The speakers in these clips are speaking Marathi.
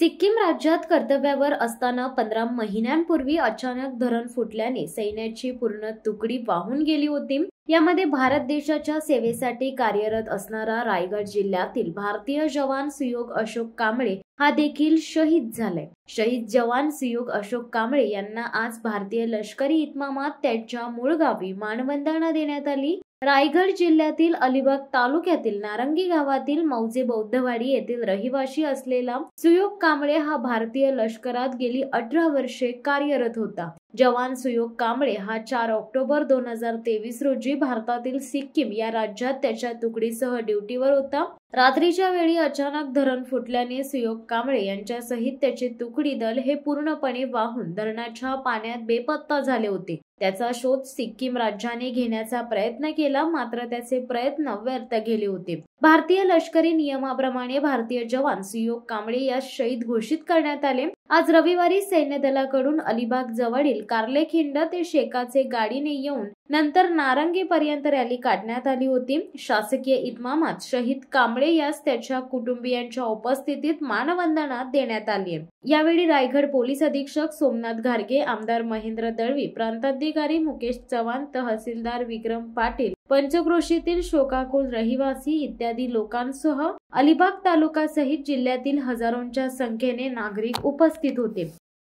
सिक्कीम राज्यात कर्तव्यावर असताना 15 महिन्यांपूर्वी अचानक धरण फुटल्याने सैन्याची पूर्ण तुकडी वाहून गेली होती। यामध्ये भारत देशाच्या सेवेसाठी कार्यरत असणारा रायगड जिल्ह्यातील भारतीय जवान सुयोग अशोक कांबळे हा देखील शहीद झालाय। शहीद जवान सुयोग अशोक कांबळे यांना आज भारतीय लष्करी इतमामात त्यांच्या मूळ गावी मानवंदना देण्यात आली। रायगड जिल्ह्यातील अलिबाग तालुक्यातील नारंगी गावातील मौजे बौद्धवाडी येथील रहिवासी असलेला सुयोग कांबळे हा भारतीय लष्करात गेली 18 वर्षे कार्यरत होता। जवान सुयोग कांबळे हा 4 ऑक्टोबर 2023 रोजी भारतातील सिक्कीम या राज्यात त्याच्या तुकडीसह ड्युटीवर होता। रात्रीच्या वेळी अचानक धरण फुटल्याने सुयोग कांबळे यांच्यासहित त्याचे तुकडी दल हे पूर्णपणे वाहून धरणाच्या पाण्यात बेपत्ता झाले होते। त्याचा शोध सिक्कीम राज्याने घेण्याचा प्रयत्न केला, मात्र त्याचे प्रयत्न व्यर्थ गेले होते। भारतीय लष्करी नियमाप्रमाणे भारतीय जवान सुयोग कांबळे यास शहीद घोषित करण्यात आले। आज रविवारी सैन्य दलाकडून अलिबाग जवळील कार्लेखिंड ते शेकाचे गाडीने येऊन नंतर नारंगी पर्यंत रॅली काढण्यात आली होती। शासकीय इतमामात शहीद कांबळे यास त्याच्या कुटुंबियांच्या उपस्थितीत मानवंदना देण्यात आली। यावेळी रायगड पोलीस अधीक्षक सोमनाथ घारगे, आमदार महेंद्र दळवी, प्रांताधिकारी मुकेश चव्हाण, तहसीलदार विक्रम पाटील, पंचक्रोशीतील शोकाकुल रहिवासी इत्यादी लोकांसह अलिबाग तालुका सहित जिल्ह्यातील हजारोंच्या संख्येने नागरिक उपस्थित होते।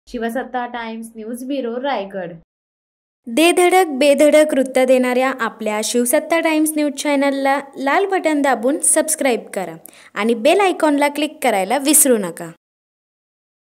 शिवसत्ता टाइम्स न्यूज ब्युरो, रायगड। दे धडक बेधडक वृत्त देणाऱ्या आपल्या शिवसत्ता टाइम्स न्यूज चॅनलला लाल बटन दाबून सबस्क्राईब करा आणि बेल आयकॉनला क्लिक करायला विसरू नका।